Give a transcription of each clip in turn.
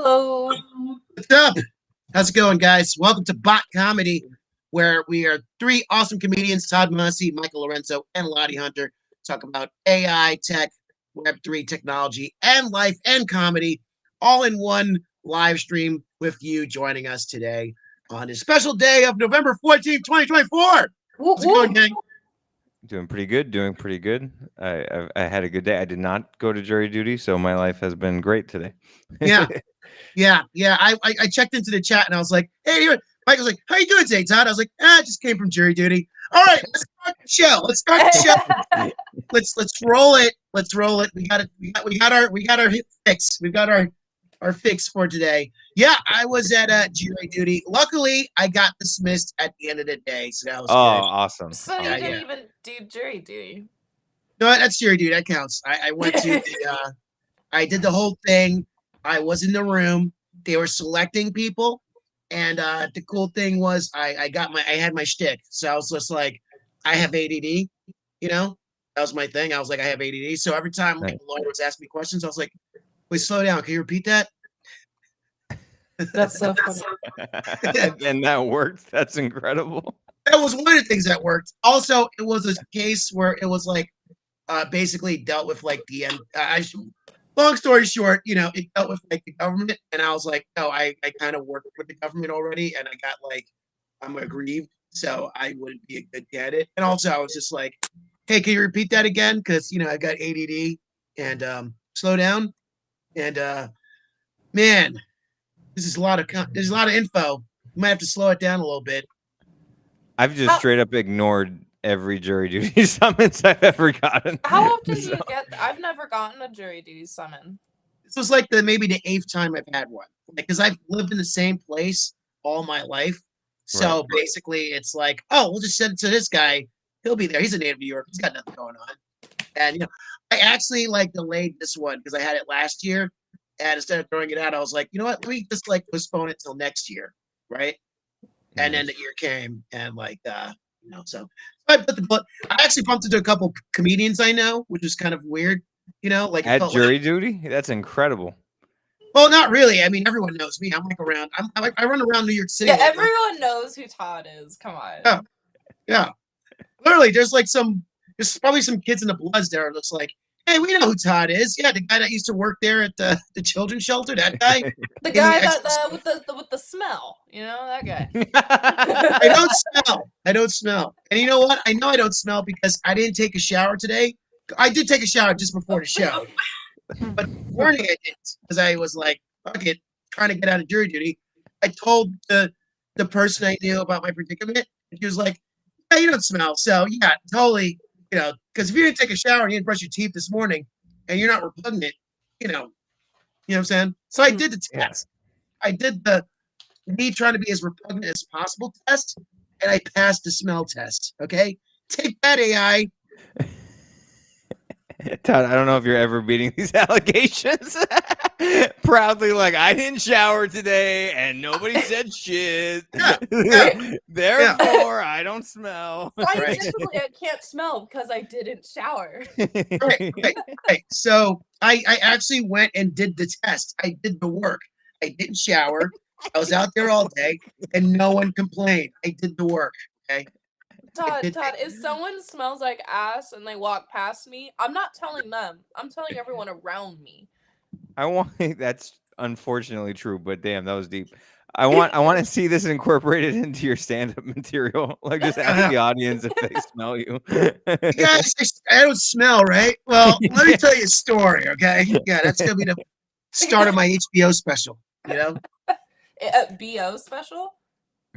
Hello. What's up? How's it going, guys? Welcome to Bot Comedy, where we are three awesome comedians, Todd Massey, Michael Lorenzo, and Lottie Hunter, talk about AI, tech, Web3 technology, and life and comedy, all in one live stream with you joining us today on this special day of November 14th, 2024. How's it going, gang? Doing pretty good. I had a good day. I did not go to jury duty, so my life has been great today. Yeah. I checked into the chat and I was like, hey, Michael's like, how you doing today, Todd? I was like, I just came from jury duty. All right, let's start the show. Let's roll it. Let's roll it. We got our hit fix. We've got our fix for today. Yeah, I was at jury duty. Luckily, I got dismissed at the end of the day, so that was good. Awesome. So you didn't even do jury duty? No, that's jury duty. That counts. I went to the I did the whole thing. I was in the room. They were selecting people, and the cool thing was I had my shtick. So I was just like, I have ADD, that was my thing. I was like, I have ADD. So every time the lawyer was asking me questions, I was like, wait, slow down. Can you repeat that? That's so funny. And that worked. That's incredible. That was one of the things that worked. Also, it was a case where it was like basically dealt with like the end. Long story short, it dealt with like the government, and I was like, no, I kind of worked with the government already, and I got like, I'm aggrieved, so I wouldn't be a good candidate. And also, I was just like, hey, can you repeat that again? Because I got ADD and slow down, and man, there's a lot of info. You might have to slow it down a little bit. I've just straight up ignored every jury duty summons I've ever gotten. How often do you get? I've never gotten a jury duty summon. This was like maybe the 8th time I've had one, because I've lived in the same place all my life. So basically, it's like, oh, we'll just send it to this guy. He'll be there. He's a native New York. He's got nothing going on. And I actually delayed this one because I had it last year, and instead of throwing it out, I was like, you know what? Let me just postpone it till next year, right? And then the year came, and so I actually bumped into a couple comedians I know, which is kind of weird, at jury duty. That's incredible. Well, not really. I mean, everyone knows me. I'm around. I run around New York City. Yeah, everyone knows who Todd is. Come on. Yeah. Literally, there's probably some kids in the Bloods there. It looks like, hey, we know who Todd is. Yeah, the guy that used to work there at the children's shelter. That guy. The guy with the smell. That guy. I don't smell. And you know what? I know I don't smell because I didn't take a shower today. I did take a shower just before the show. But morning I didn't, because I was like, fuck it, trying to get out of jury duty. I told the person I knew about my predicament, and he was like, yeah, you don't smell. So yeah, totally, because if you didn't take a shower and you didn't brush your teeth this morning and you're not repugnant, you know what I'm saying? So I did the test. I did me trying to be as repugnant as possible test, and I passed the smell test. Okay? Take that, AI. Todd, I don't know if you're ever beating these allegations. Proudly, I didn't shower today and nobody said shit. Therefore, I don't smell. Scientifically, I can't smell because I didn't shower. Right. So I actually went and did the test. I did the work. I didn't shower. I was out there all day and no one complained. I did the work. Okay. Todd, if someone smells like ass and they walk past me, I'm not telling them. I'm telling everyone around me. That's unfortunately true, but damn, that was deep. I want to see this incorporated into your stand-up material. Just ask the audience if they smell you. Guys, I don't smell, right? Well, let me tell you a story, okay? Yeah, that's gonna be the start of my HBO special. A BO special?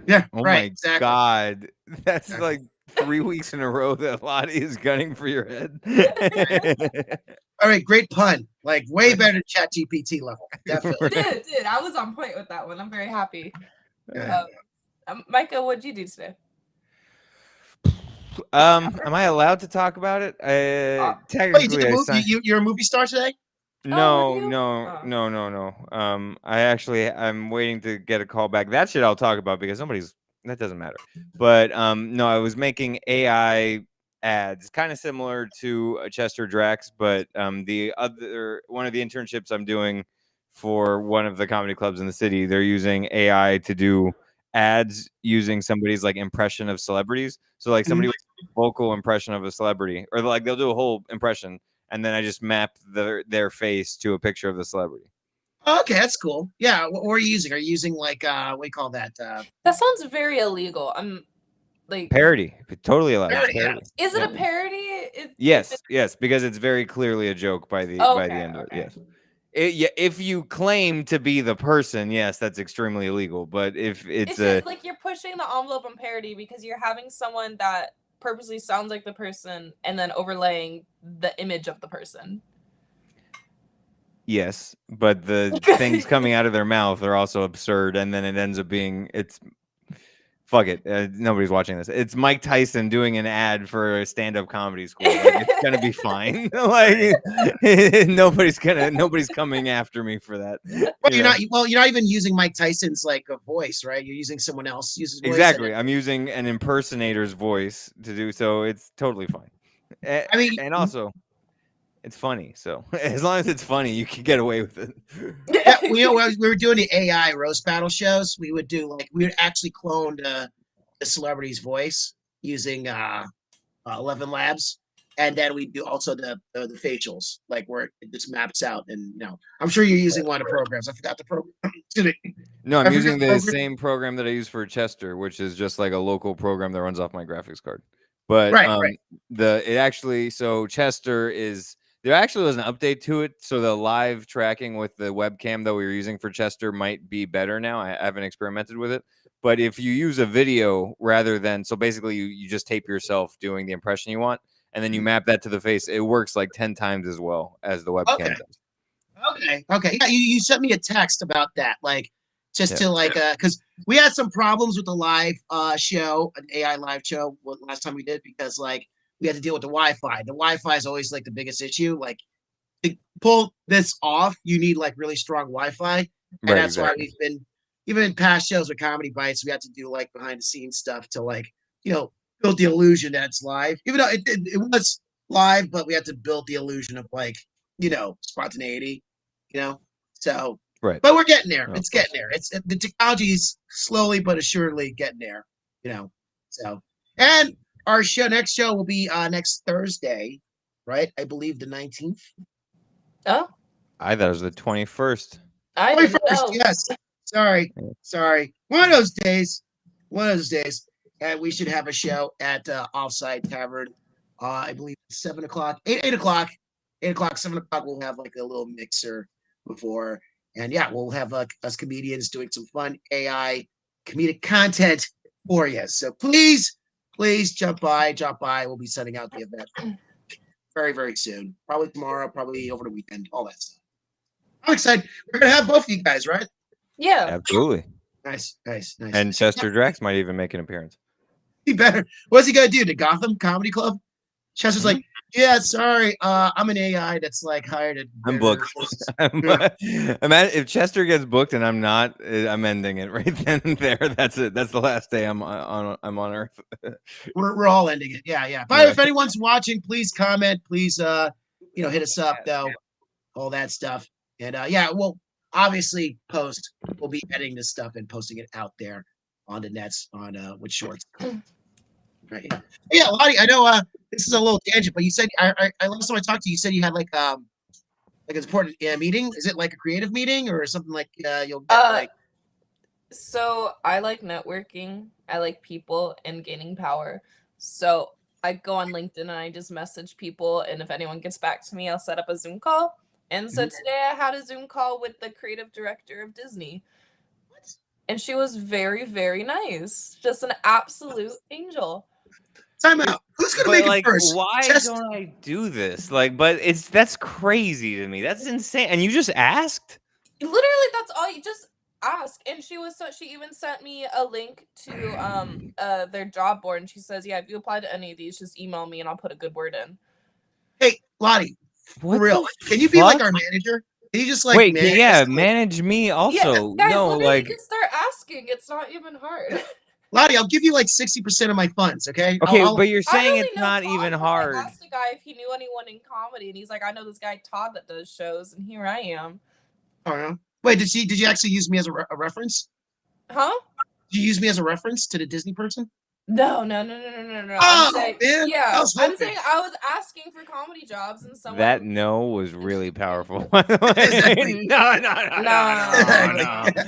Yeah, oh right. My exactly. God, that's like 3 weeks in a row that Lottie is gunning for your head. All right, great pun. Way better than ChatGPT level. Definitely. Dude, I was on point with that one. I'm very happy. Micah, what'd you do today? Am I allowed to talk about it? Technically, you're a movie star today? No. I'm waiting to get a call back. That shit I'll talk about because that doesn't matter. But no, I was making AI ads, kind of similar to Chester Drax, but the other one of the internships I'm doing for one of the comedy clubs in the city. They're using AI to do ads using somebody's like impression of celebrities. So like somebody with a vocal impression of a celebrity, or like they'll do a whole impression, and then I just map their face to a picture of the celebrity. Okay, that's cool. Yeah, what are you using? Are you using like what do you call that? That sounds very illegal. I'm like Parody, totally allowed. It's Parody, yeah. parody. Is it Yeah. a parody? If Yes, yes, because it's very clearly a joke by the Okay, end of it. okay. Yes. Yeah, if you claim to be the person, yes, that's extremely illegal. But if it's a just like you're pushing the envelope on parody because you're having someone that purposely sounds like the person and then overlaying the image of the person. yes, but the things coming out of their mouth are also absurd, and then it ends up being fuck it. Nobody's watching this. It's Mike Tyson doing an ad for a stand-up comedy school. Like, it's gonna be fine. Like nobody's coming after me for that. Well, you're not even using Mike Tyson's like a voice, right? You're using someone else's voice. Exactly. I'm using an impersonator's voice to do so. It's totally fine. I mean, and also, it's funny. So as long as it's funny, you can get away with it. yeah, we were doing the AI roast battle shows. We would actually clone the celebrity's voice using 11 Labs, and then we do also the facials, like where it just maps out. And I'm sure you're using one of the programs. I forgot the program. No, I'm using the same program that I use for Chester, which is just like a local program that runs off my graphics card. But right. So Chester is there actually was an update to it, so the live tracking with the webcam that we were using for Chester might be better now. I haven't experimented with it, but if you use a video rather than basically you just tape yourself doing the impression you want, and then you map that to the face, it works like 10 times as well as the webcam does. Okay. Yeah, you sent me a text about that, like just to like because we had some problems with the live show, an AI live show last time we did, because like we had to deal with the Wi-Fi. The Wi-Fi is always like the biggest issue. Like to pull this off, you need like really strong Wi-Fi, and that's why we've been even in past shows with Comedy Bites, we had to do like behind the scenes stuff to like build the illusion that it's live, even though it was live, but we had to build the illusion of like spontaneity. So right. But we're getting there. It's getting there. It's the technology's slowly but assuredly getting there. So and our next show will be next Thursday, right? I believe the 19th. Oh, I thought it was the 21st. 21st, yes. Sorry. One of those days. And we should have a show at Offside Tavern. I believe 7 o'clock, 8 o'clock, 7 o'clock. We'll have like a little mixer before, and we'll have us comedians doing some fun AI comedic content for you. So please jump by. We'll be sending out the event very, very soon. Probably tomorrow, probably over the weekend, all that stuff. I'm excited. We're gonna have both of you guys, right? Yeah, absolutely. Nice. And Chester Drax might even make an appearance. He better. What's he gonna do? The Gotham Comedy Club? Chester's like, yeah, sorry, I'm an AI that's like hired at. I'm booked. If Chester gets booked and I'm not, I'm ending it right then and there. That's it. That's the last day I'm on Earth. We're all ending it. Yeah. But if anyone's watching, please comment. Please, hit us up though. All that stuff. And we'll obviously post. We'll be editing this stuff and posting it out there on the nets with shorts. Right. Yeah, Lottie, I know this is a little tangent, but you said I last time I talked to you, you said you had like an important meeting. Is it like a creative meeting or something like you'll get like? So I like networking. I like people and gaining power. So I go on LinkedIn and I just message people, and if anyone gets back to me, I'll set up a Zoom call. And so today I had a Zoom call with the creative director of Disney. And she was very, very nice. Just an absolute angel. Time out. Who's gonna make it first? Why don't I do this? That's crazy to me. That's insane. And you just asked? Literally, that's all. You just ask. And she even sent me a link to their job board, and she says, "Yeah, if you apply to any of these, just email me, and I'll put a good word in." Hey, Lottie, for real, can you be like our manager? Can you just like manage me also? Yeah, guys, you can start asking. It's not even hard. Lottie, I'll give you like 60% of my funds, okay? But you're saying it's not even hard. I asked a guy if he knew anyone in comedy, and he's like, "I know this guy Todd that does shows," and here I am. Oh yeah. Wait, did you actually use me as a reference? Huh? Did you use me as a reference to the Disney person? No. I'm Oh saying, man, I yeah, was I'm hoping. saying I was asking for comedy jobs and That someone. no was really powerful. By the Exactly. way. No, Exactly.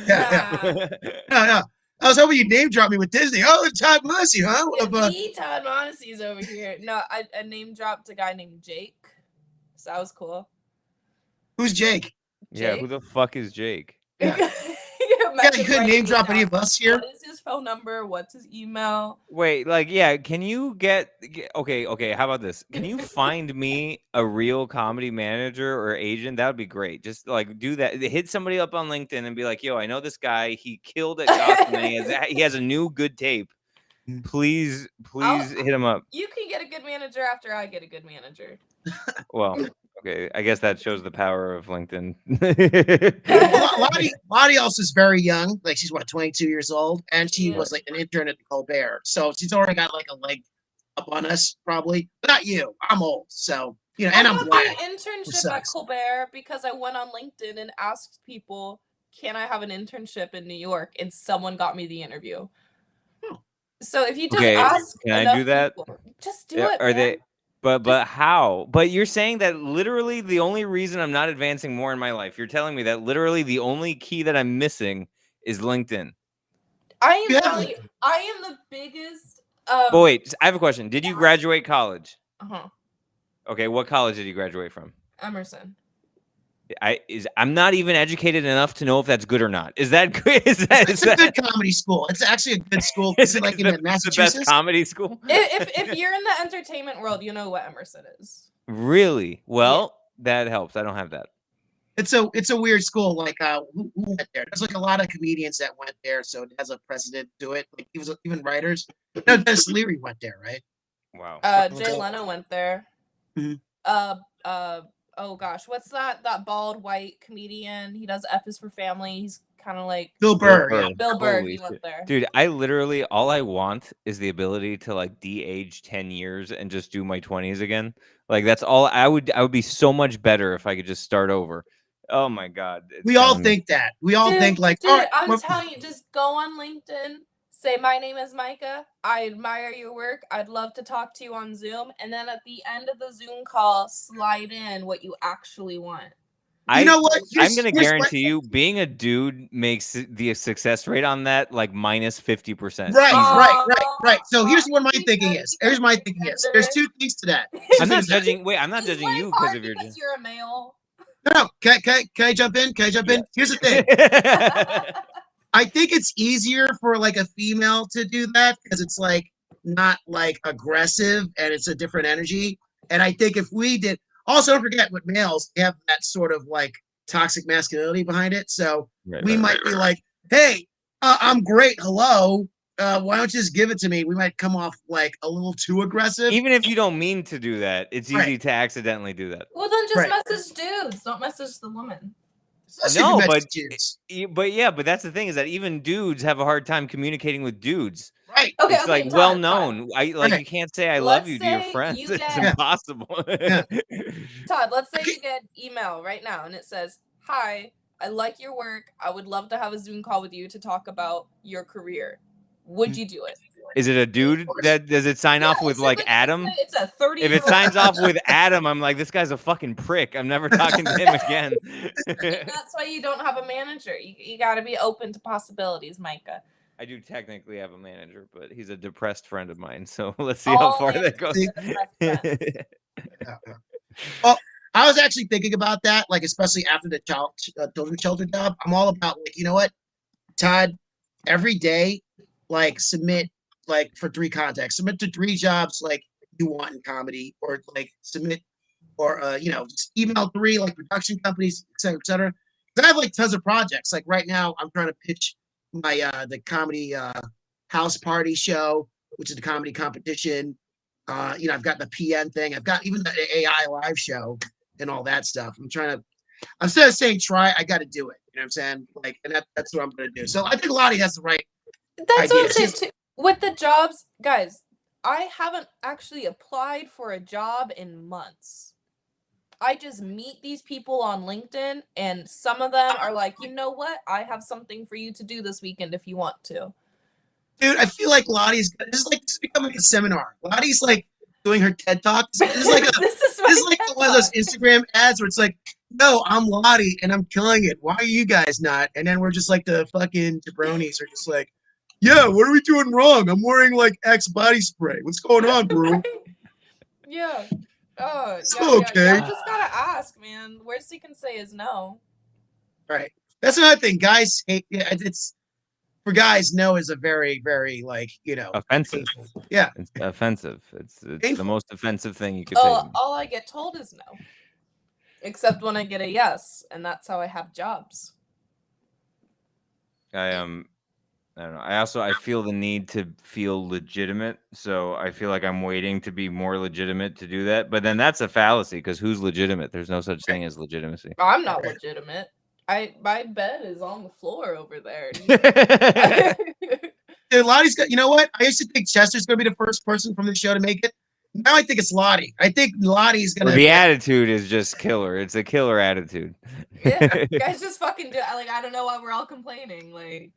Yeah. Nah. No. I was hoping you name drop me with Disney. Oh, Todd Mercy, huh? Yeah, the Todd Monacy's over here. No, I name dropped a guy named Jake. So that was cool. Who's Jake? Yeah, who Jake? the fuck is Jake? Yeah. Yeah, Yeah, you couldn't name drop any down. of us here. What is his phone number? What's his email? Wait, can you okay, how about this? Can you find me a real comedy manager or agent? That would be great. Just like do that. Hit somebody up on LinkedIn and be like, yo, I know this guy. He killed at Gotham and he has a new good tape. Please hit him up. You can get a good manager after I get a good manager. Well, okay. I guess that shows the power of LinkedIn. Lottie also is very young. Like she's what, 22 years old, and she was like an intern at Colbert. So she's already got like a leg up on us, probably. But not you. I'm old, so and I'm got black. the internship at Colbert because I went on LinkedIn and asked people, "Can I have an internship in New York?" And someone got me the interview. So if you just ask, can I do that? People, just do it. Are they? But how? But you're saying that literally the only reason I'm not advancing more in my life, you're telling me that literally the only key that I'm missing is LinkedIn. I am telling you, I am the biggest. But wait, I have a question. Did you graduate college? Uh-huh. Okay, what college did you graduate from? Emerson. I'm not even educated enough to know if that's good or not. Is that good? It's a good comedy school. It's actually a good school. Is it like in Massachusetts? The best comedy school? If you're in the entertainment world, you know what Emerson is. Really? Well, that helps. I don't have that. It's a weird school. Like who went there? There's like a lot of comedians that went there, so it has a precedent to it. Like even writers. No, Dennis Leary went there, right? Wow. Jay Leno went there. Mm-hmm. Oh gosh, what's that bald white comedian? He does F is for Family. He's kind of like Bill Burr. Yeah. Bill Burr. He went there. Dude, I literally all I want is the ability to like de-age 10 years and just do my 20s again. Like that's all I would be so much better if I could just start over. Oh my god. We all think that. We all think like I'm telling you, just go on LinkedIn. Say, my name is Mika. I admire your work. I'd love to talk to you on Zoom. And then at the end of the Zoom call, slide in what you actually want. You know what? I'm going to guarantee you being a dude makes the success rate on that like minus 50%. Right. So here's what my thinking is. There's two things to that. I'm not judging. Wait, I'm not judging you because of your because you're a male. No. Can I jump in? Can I jump in? Here's the thing. I think it's easier for like a female to do that because it's like not like aggressive and it's a different energy. And I think if we did, also don't forget with males, they have that sort of like toxic masculinity behind it. So we might be like, hey, I'm great. Hello. Why don't you just give it to me? We might come off like a little too aggressive. Even if you don't mean to do that, it's easy to accidentally do that. Well, then just message dudes. Don't message the woman. No, but that's the thing is that even dudes have a hard time communicating with dudes. Right. Okay. It's like well known. You can't say I love you to your friends. It's impossible. Todd, let's say you get email right now and it says, "Hi, I like your work. I would love to have a Zoom call with you to talk about your career." Would you do it? Is it a dude that does it sign off with like Adam? It's a 30. If it signs off with Adam, I'm like, this guy's a fucking prick. I'm never talking to him again. That's why you don't have a manager. You got to be open to possibilities, Micah. I do technically have a manager, but he's a depressed friend of mine. So let's see how far that goes. Well, I was actually thinking about that, like especially after the children's shelter job. I'm all about like, you know what, Todd, every day, like submit like for 3 contacts, submit to 3 jobs like you want in comedy, or like submit or just email 3 like production companies, et cetera. I have like tons of projects. Like right now, I'm trying to pitch my the comedy house party show, which is the comedy competition. I've got the PN thing. I've got even the AI live show and all that stuff. Instead of saying try, I got to do it. You know what I'm saying? Like, and that's what I'm going to do. So I think Lottie has the right. That's what I'm saying too. With the jobs, guys, I haven't actually applied for a job in months. I just meet these people on LinkedIn, and some of them are like, you know what? I have something for you to do this weekend if you want to. Dude, I feel like this is becoming a seminar. Lottie's like doing her TED talk. This is like This is my this is like TED one of those Talk. Instagram ads where it's like, no, I'm Lottie and I'm killing it. Why are you guys not? And then we're just like the fucking jabronis are just like, yeah, what are we doing wrong? I'm wearing like Axe body spray. What's going on, bro? Right? Yeah. Oh, It's yeah, yeah. okay. Y'all just gotta ask, man. The worst he can say is no. Right. That's another thing. Guys hate. Yeah, it's for guys. No is a very, very like Offensive. painful. Yeah, It's offensive. It's the painful. most offensive thing you could say to me. All I get told is no. Except when I get a yes, and that's how I have jobs. I don't know. I feel the need to feel legitimate, so I feel like I'm waiting to be more legitimate to do that. But then that's a fallacy because who's legitimate? There's no such thing as legitimacy. I'm not Right. legitimate. My bed is on the floor over there. Dude, Lottie's got. You know what? I used to think Chester's going to be the first person from the show to make it. Now I think it's Lottie. I think Lottie's going Well, to. the attitude is just killer. It's a killer attitude. Yeah, guys just fucking do. Like, I don't know why we're all complaining. Like,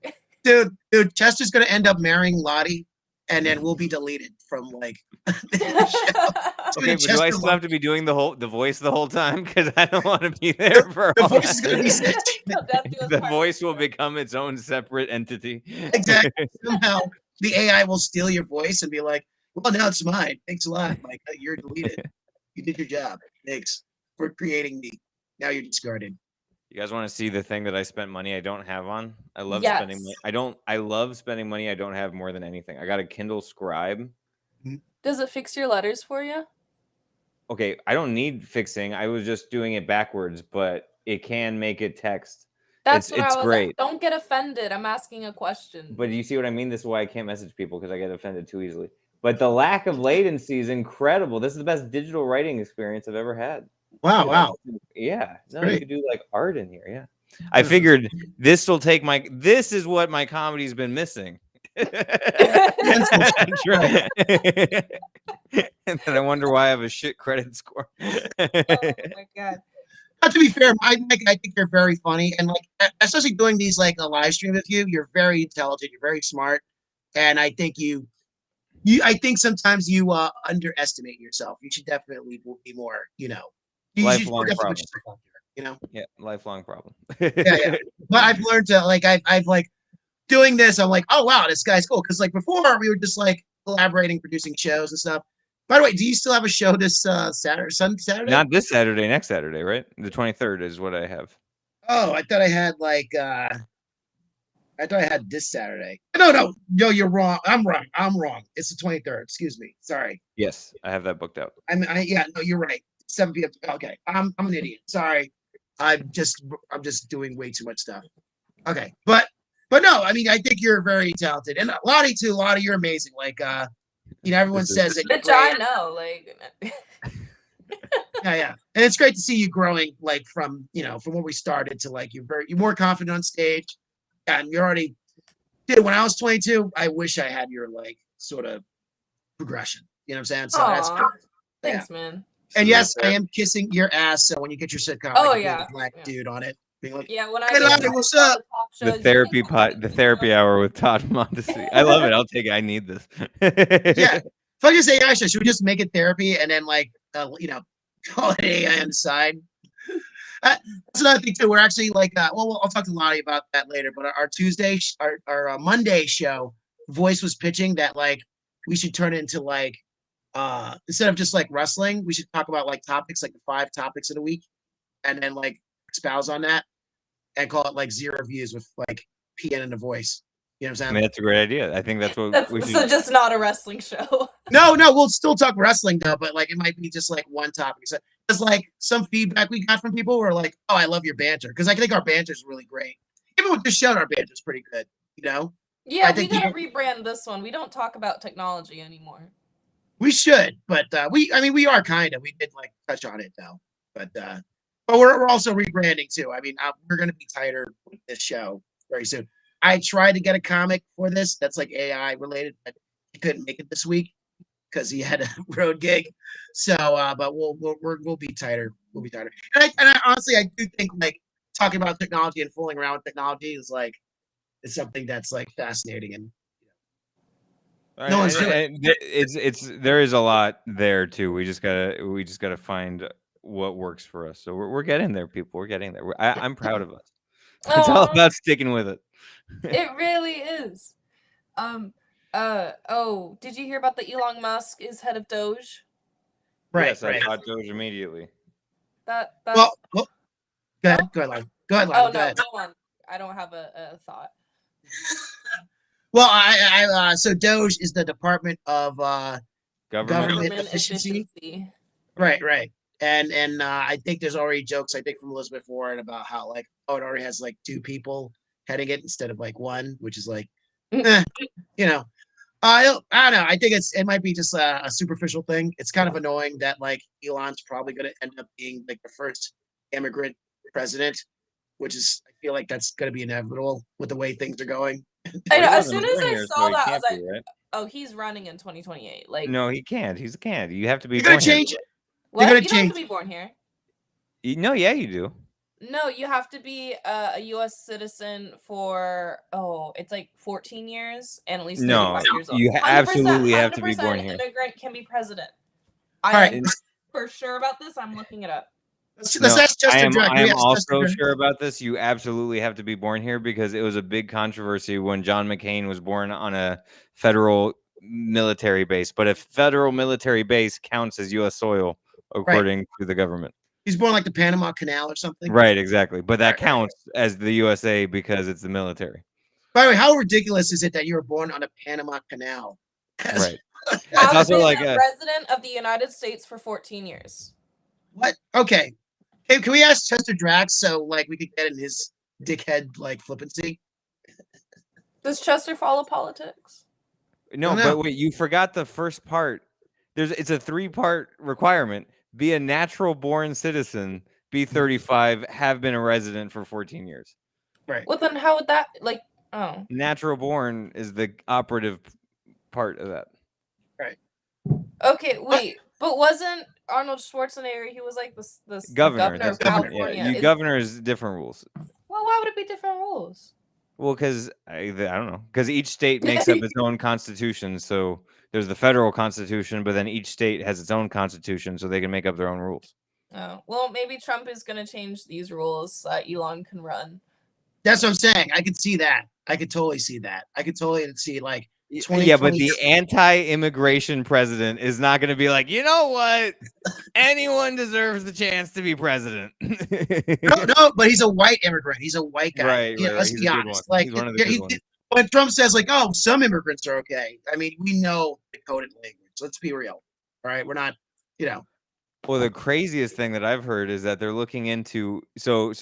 Dude, Chester's going to end up marrying Lottie, and then we'll be deleted from like. The show. Okay, but do I Chester still have to be doing the voice the whole time? Because I don't want to be there for The all voice is that. going to be set. Till death do us The part. voice will become its own separate entity. Exactly. Somehow the AI will steal your voice and be like, "Well, now it's mine. Thanks a lot. Like you're deleted. You did your job. Thanks for creating me. Now you're discarded." You guys want to see the thing that I spent money I don't have on? I love Yes. spending money. I love spending money I don't have more than anything. I got a Kindle Scribe. Does it fix your letters for you? Okay, I don't need fixing. I was just doing it backwards, but it can make it text. That's what It's I was. great. Don't get offended. I'm asking a question. But you see what I mean? This is why I can't message people because I get offended too easily. But the lack of latency is incredible. This is the best digital writing experience I've ever had. Wow. Yeah. No, great. you could do like art in here. Yeah. I figured this will take this is what my comedy's been missing. That's right. And then I wonder why I have a shit credit score. Oh my god. Not to be fair, I think you're very funny, and like especially doing these like a live stream with you, you're very intelligent, you're very smart, and I think I think sometimes you underestimate yourself. You should definitely be more, you should Lifelong definitely problem. put yourself out there, Yeah, lifelong problem. Yeah. But I've learned to like I've like doing this. I'm like, oh wow, this guy's cool. Because like before, we were just like collaborating, producing shows and stuff. By the way, do you still have a show this Saturday? Not this Saturday, next Saturday, right? The 23rd is what I have. Oh, I thought I had like I thought I had this Saturday. No, you're wrong. I'm wrong. It's the 23rd. Excuse me. Sorry. Yes, I have that booked out. Yeah, no, you're right. 7 p.m. Okay, I'm an idiot. Sorry. I'm just doing way too much stuff. Okay, but no, I mean I think you're very talented, and Lottie too. Lottie, you're amazing. Like everyone says that. Which I know, like. Yeah, and it's great to see you growing, like from where we started to like you're more confident on stage, and you're already. Dude, when I was 22, I wish I had your like sort of progression. You know what I'm saying? So that's Aw, thanks, man. And yes, I am kissing your ass. So when you get your sitcom, Oh, I can be yeah. a black dude on it, being like, Yeah, when I "Hey, get Lottie, invited what's to all up?" the talk The shows, therapy hour with Todd Mondesi. I love it. I'll take it. I need this. Yeah. If I just say, Asha, should we just make it therapy and then like call it AI on the side? That's another thing too. We're actually like, well, I'll talk to Lottie about that later. But our Tuesday, our Monday show, Voice was pitching that like we should turn it into like instead of just like wrestling, we should talk about like topics, like the 5 topics in a week, and then like expound on that and call it like Zero Views with like PN and the voice. You know what I'm saying? I mean, that's a great idea. I think that's what we should. So just not a wrestling show. No, we'll still talk wrestling though, but like it might be just like one topic. So it's like some feedback we got from people were like, "Oh, I love your banter," because I think our banter is really great. Even with this show, our banter is pretty good. Yeah, I we think gotta rebrand this one. We don't talk about technology anymore. we should, but we are kind of. We did like touch on it though, but we're also rebranding too. I mean, we're gonna be tighter with this show very soon. I tried to get a comic for this that's like AI related, but I couldn't make it this week. because he had a road gig. So, but we'll be tighter. We'll be tighter. And I honestly, I do think like talking about technology and fooling around with technology is like it's something that's like fascinating and no one's doing it. It's there is a lot there too. We just gotta find what works for us. So we're getting there, people. We're getting there. I'm proud of us. It's all Aw, about sticking with it. it really is. Oh, did you hear about the Elon Musk is head of Doge? Right, Yes, I right. bought Doge immediately. That Well, go ahead. No? Go ahead, Lottie. Go ahead, Oh Lottie. Go no, ahead. go on. I don't have a thought. Well, so Doge is the Department of Government. Government Government Efficiency. efficiency. Right, right. And I think there's already jokes I think from Elizabeth Warren about how like it already has like two people heading it instead of like one, which is like, eh, you know. I don't know. I think it might be just a superficial thing. It's kind of annoying that like Elon's probably going to end up being like the first immigrant president, which is I feel like that's going to be inevitable with the way things are going. I Well, he know. As wasn't soon as born I here, so saw he that, I was can't like, be, right? "Oh, he's running in 2028." Like, No, he can't. He can't. You have to be They're going born to here. change it. what? gonna You don't have to change. be born here. No, yeah, you do. No, you have to be a U.S. citizen for it's like 14 years and at least No, 35 years old. you 100%, absolutely have to be 100% born here. immigrant can be president. All I right. am for sure about this. I'm looking it up. Let's No, ask Chester Drake. I am Chester also Drake. sure about this. You absolutely have to be born here because it was a big controversy when John McCain was born on a federal military base. But a federal military base counts as U.S. soil according to the government. He's born like the Panama Canal or something. Right, exactly. But that Right, right. counts as the USA because it's the military. By the way, how ridiculous is it that you were born on the Panama Canal? Right. I've also been like a a- resident of the United States for 14 years. What? Okay. Can we ask Chester Drax so like we could get in his dickhead like flippancy? Does Chester follow politics? No, Don't but know. wait, you forgot the first part. It's a 3-part requirement. Be a natural born citizen, be 35, have been a resident for 14 years. Right. Well, then how would that like? Oh, Natural born is the operative part of that. okay. Wait, but wasn't Arnold Schwarzenegger? He was like this Governor, governor that's of different. California. Yeah, governor is different rules. Well, why would it be different rules? Well, because I don't know, because each state makes up its own constitution. So there's the federal constitution, but then each state has its own constitution, so they can make up their own rules. Oh, well, maybe Trump is going to change these rules so that Elon can run. That's what I'm saying. I could see that. I could totally see that. I could totally see like Yeah, but the anti-immigration president is not going to be like, you know what? Anyone deserves the chance to be president. no, but he's a white immigrant. He's a white guy. Right, Yeah, right, let's he's be a good honest. one. Like He's one of the good ones. when Trump says like, "Oh, some immigrants are okay," I mean, we know the coded language. Let's be real. All right, we're not, Well, the craziest thing that I've heard is that they're looking into so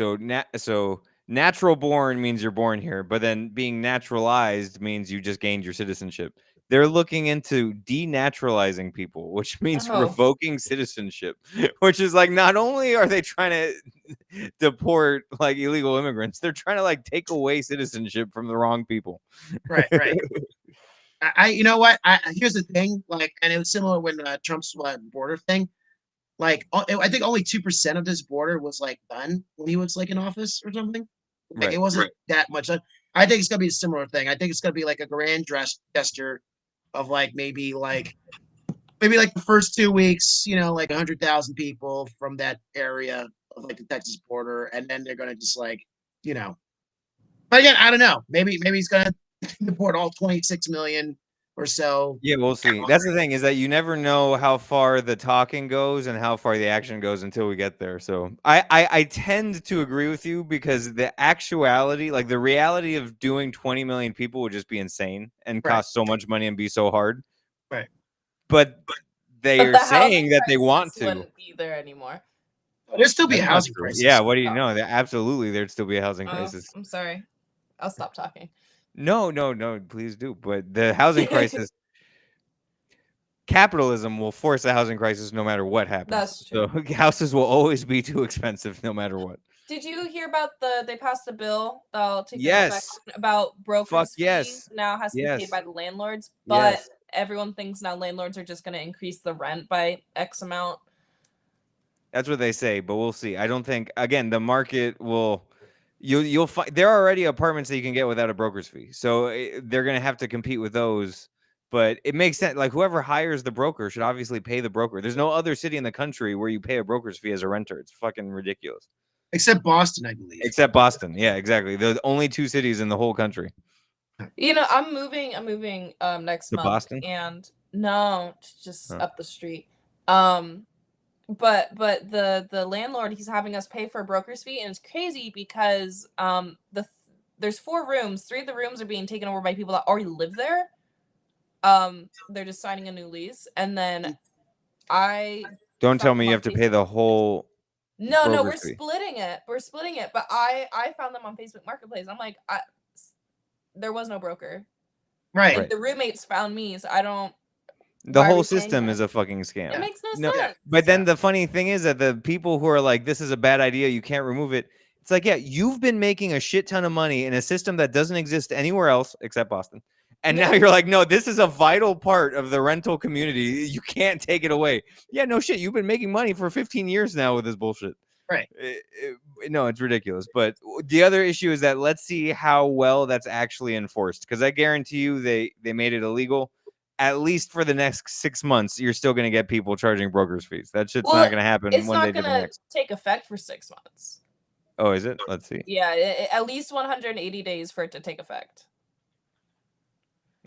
natural born means you're born here, but then being naturalized means you just gained your citizenship. They're looking into denaturalizing people, which means Oh. revoking citizenship, which is like not only are they trying to deport like illegal immigrants, they're trying to like take away citizenship from the wrong people. right, right. You know what? Here's the thing. Like, and it was similar when Trump's border thing. Like, I think only 2% of this border was like done when he was like in office or something. Like, it wasn't that much done. I think it's gonna be a similar thing. I think it's gonna be like a grand gesture of like maybe like the first 2 weeks, like 100,000 people from that area of like the Texas border, and then they're gonna just like, But again, I don't know. Maybe he's gonna deport all 26 million or so. Yeah, we'll see. That's the thing is that you never know how far the talking goes and how far the action goes until we get there. So I tend to agree with you because the actuality, like the reality of doing 20 million people would just be insane and cost so much money and be so hard. Right. But they But are the saying that they housing want crisis to. wouldn't be there anymore. There'd still be a That's not housing true. crisis. Yeah, what do you know? Absolutely, there'd still be a housing Oh, crisis. I'm sorry. I'll stop talking. No, please do. But the housing crisis, capitalism will force a housing crisis no matter what happens. That's true. So houses will always be too expensive no matter what. Did you hear about they passed a bill that'll take Yes. effect about brokers' Fuck yes. fees now has to be Yes. paid by the landlords, but Yes. everyone thinks now landlords are just going to increase the rent by X amount. That's what they say, but we'll see. I don't think, again, the market will. You'll find there are already apartments that you can get without a broker's fee, so they're gonna have to compete with those. But it makes sense. Like whoever hires the broker should obviously pay the broker. There's no other city in the country where you pay a broker's fee as a renter. It's fucking ridiculous. Except Boston, I believe. Except Boston. Yeah, exactly. The only 2 cities in the whole country. You know, I'm moving next To month, Boston? and no, just Oh. up the street. But the landlord, he's having us pay for a broker's fee, and it's crazy because there's 4 rooms. 3 of the rooms are being taken over by people that already live there. They're just signing a new lease, and then Don't tell found me them you on have to pay Facebook. the whole. No, we're broker's fee. splitting it. We're splitting it. But I found them on Facebook Marketplace. I'm like, there was no broker. Right. And the roommates found me, so I don't. The Why are whole we paying system that? is a fucking scam. It makes No, no sense. but then the funny thing is that the people who are like, this is a bad idea, you can't remove it. It's like, yeah, you've been making a shit ton of money in a system that doesn't exist anywhere else except Boston. And now you're like, no, this is a vital part of the rental community. You can't take it away. Yeah, no shit. You've been making money for 15 years now with this bullshit. Right. No, it's ridiculous. But the other issue is that let's see how well that's actually enforced. Because I guarantee you they made it illegal. At least for the next 6 months, you're still going to get people charging broker's fees. That shit's not going to happen It's one day not to the gonna next. take effect for 6 months. Oh, is it? Let's see. Yeah, at least 180 days for it to take effect.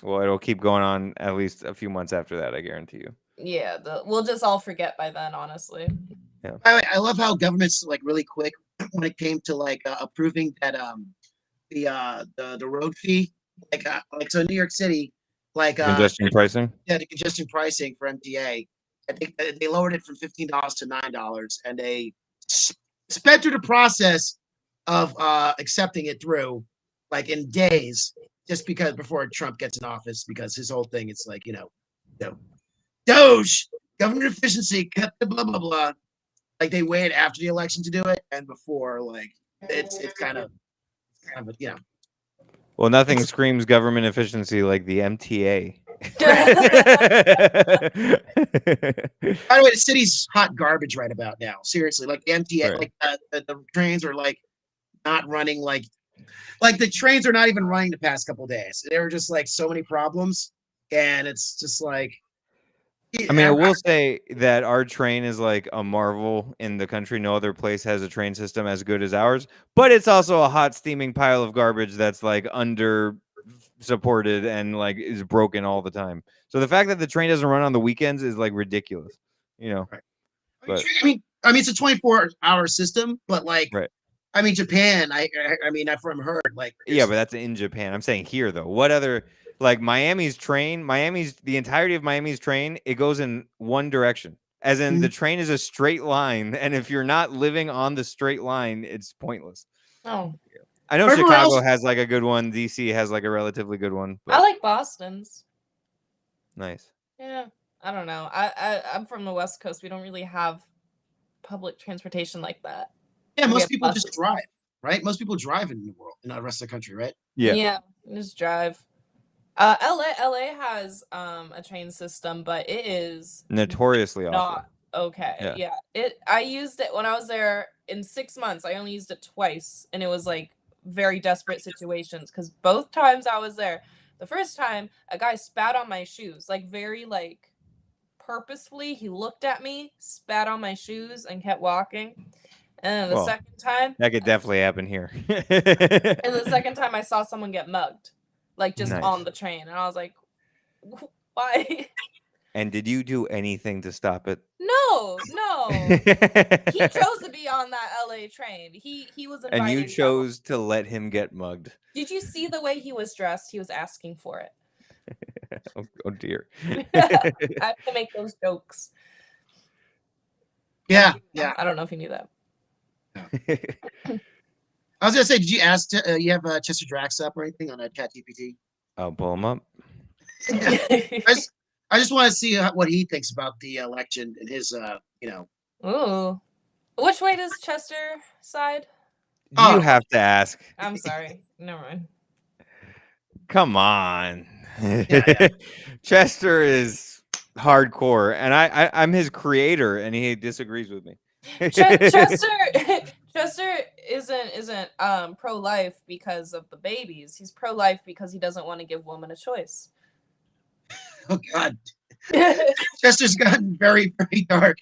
Well, it'll keep going on at least a few months after that, I guarantee you. Yeah, we'll just all forget by then, honestly. Yeah. I love how government's like really quick when it came to like approving that the road fee, like so in New York City, like Congestion pricing. yeah, the congestion pricing for MTA. I think they lowered it from $15 to $9, and they sped through the process of accepting it through like in days, just because before Trump gets in office, because his whole thing it's like Doge government efficiency, cut the blah blah blah. Like they waited after the election to do it, and before like it's kind of Well, nothing screams government efficiency like the MTA. By the way, the city's hot garbage right about now. Seriously, like the MTA, Right. like the trains are like not running. Like the trains are not even running the past couple of days. There were just like so many problems, and it's just like. I mean, I will say that our train is like a marvel in the country. No other place has a train system as good as ours, but it's also a hot steaming pile of garbage that's like under supported and like is broken all the time. So the fact that the train doesn't run on the weekends is like ridiculous, you know. Right. But I mean, it's a 24-hour system, but like, right. I mean, Japan. I mean, I've heard like. Yeah, but that's in Japan. I'm saying here though. What other like the entirety of Miami's train, it goes in one direction. As in the train is a straight line, and if you're not living on the straight line, it's pointless. Oh. I know Everywhere Chicago else- has like a good one. DC has like a relatively good one. But I like Boston's. nice. Yeah, I don't know. I'm from the West Coast. We don't really have public transportation like that. Yeah, We most have people just buses. drive, right? Most people drive in the world, in the rest of the country, right? Yeah. Just drive. LA has a train system, but it is Notoriously awful. not okay. Yeah. I used it when I was there in 6 months. I only used it twice, and it was like very desperate situations because both times I was there, the first time a guy spat on my shoes, like very like purposefully. He looked at me, spat on my shoes, and kept walking. And then the Well, second time, That could definitely happen here. and the second time I saw someone get mugged, like just Nice. on the train, and I was like, why? And did you do anything to stop it? No. He chose to be on that LA train. He was invited. And you to go. chose to let him get mugged. Did you see the way he was dressed? He was asking for it. Oh dear. I have to make those jokes. Yeah. I don't know if you knew that. I was gonna say, did you ask? You have Chester Drax up or anything on ChatGPT? I'll pull him up. I just want to see what he thinks about the election and his, Ooh. Which way does Chester side? You have to ask. I'm sorry. Never mind. Come on. Yeah. Chester is hardcore, and I'm his creator, and he disagrees with me. Chester Chester isn't pro-life because of the babies. He's pro-life because he doesn't want to give women a choice. Oh God, Chester's gotten very, very dark.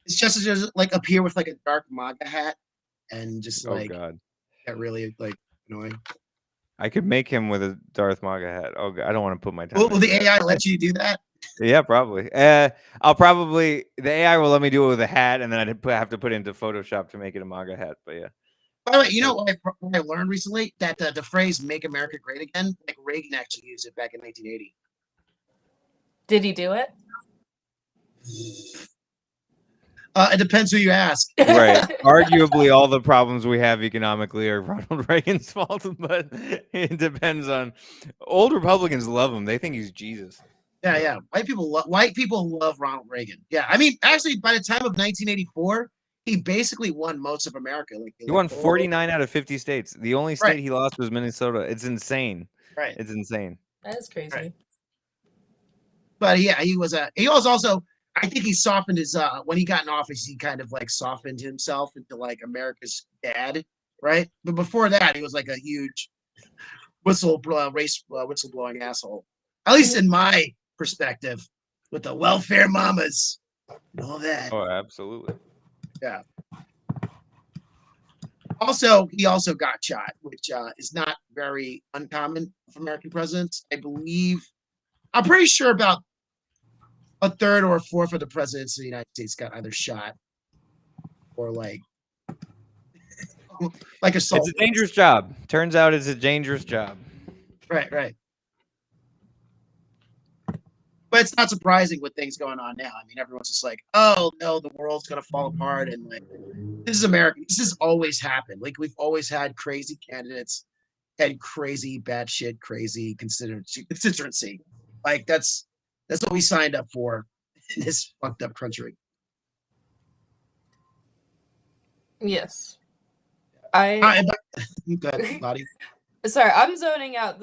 Is Chester just like appear with like a dark MAGA hat and just Oh like God, get really like annoying? I could make him with a Darth Maga hat. Oh, I don't want to put my time. Will the into AI that. let you do that? Yeah, probably. I'll probably the AI will let me do it with a hat, and then I'd have to put it into Photoshop to make it a MAGA hat. But yeah. By the way, you know what I learned recently? That the phrase "Make America Great Again," like Reagan actually used it back in 1980. Did he do it? It depends who you ask. Right. Arguably, all the problems we have economically are Ronald Reagan's fault, but it depends on. Old Republicans love him; they think he's Jesus. Yeah. White people love Ronald Reagan. Yeah, I mean, actually, by the time of 1984, he basically won most of America. He won 49 out of 50 states. The only state Right. he lost was Minnesota. It's insane. Right. It's insane. That is crazy. Right. But yeah, he was also. I think he softened his when he got in office. He kind of like softened himself into like America's dad, right? But before that, he was like a huge whistleblowing asshole. At least in my perspective, with the welfare mamas and all that. Oh, absolutely. Yeah. Also, he also got shot, which is not very uncommon for American presidents. I'm pretty sure about a third or a fourth of the presidents of the United States got either shot or like assault. It's a dangerous job. Turns out it's a dangerous job. Right. But it's not surprising with things going on now. I mean, everyone's just like, oh no, the world's gonna fall apart, and like this is America. This has always happened. Like we've always had crazy candidates and crazy bad shit, crazy constituency. Like that's what we signed up for in this fucked up country. Yes. Go ahead, Lottie. Sorry, I'm zoning out.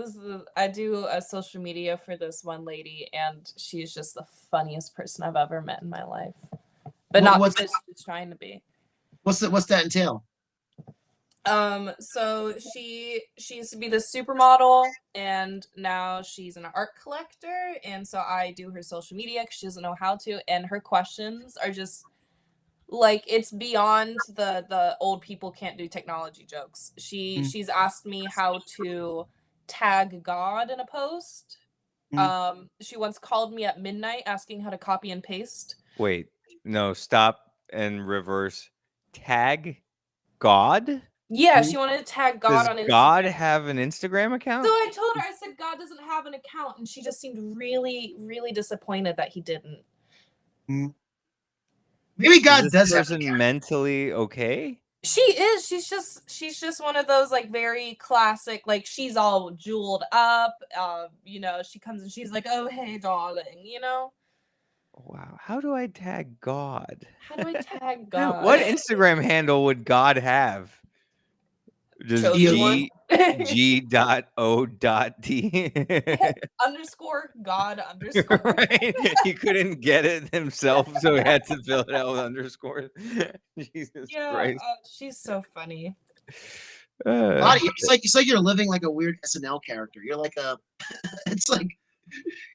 I do a social media for this one lady, and she's just the funniest person I've ever met in my life. But not because she's trying to be. What's that entail? So she used to be the supermodel, and now she's an art collector, and so I do her social media because she doesn't know how to, and her questions are just like it's beyond the old people can't do technology jokes. She's asked me how to tag God in a post. She once called me at midnight asking how to copy and paste. Wait, no, stop and reverse. Tag God? Yeah, she wanted to tag God on Instagram. Does God have an Instagram account? So I told her, I said, God doesn't have an account, and she just seemed really, really disappointed that he didn't. Maybe God Is does this have person mentally okay? She is. She's just one of those like very classic, like she's all jeweled up. She comes and she's like, "Oh, hey, darling," Wow. How do I tag God? How do I tag God? What Instagram handle would God have? Just G.O.D. underscore God underscore. Right? He couldn't get it himself, so he had to fill it out with underscores. Jesus Christ. She's so funny. Lottie, it's like you're living like a weird SNL character. You're like it's like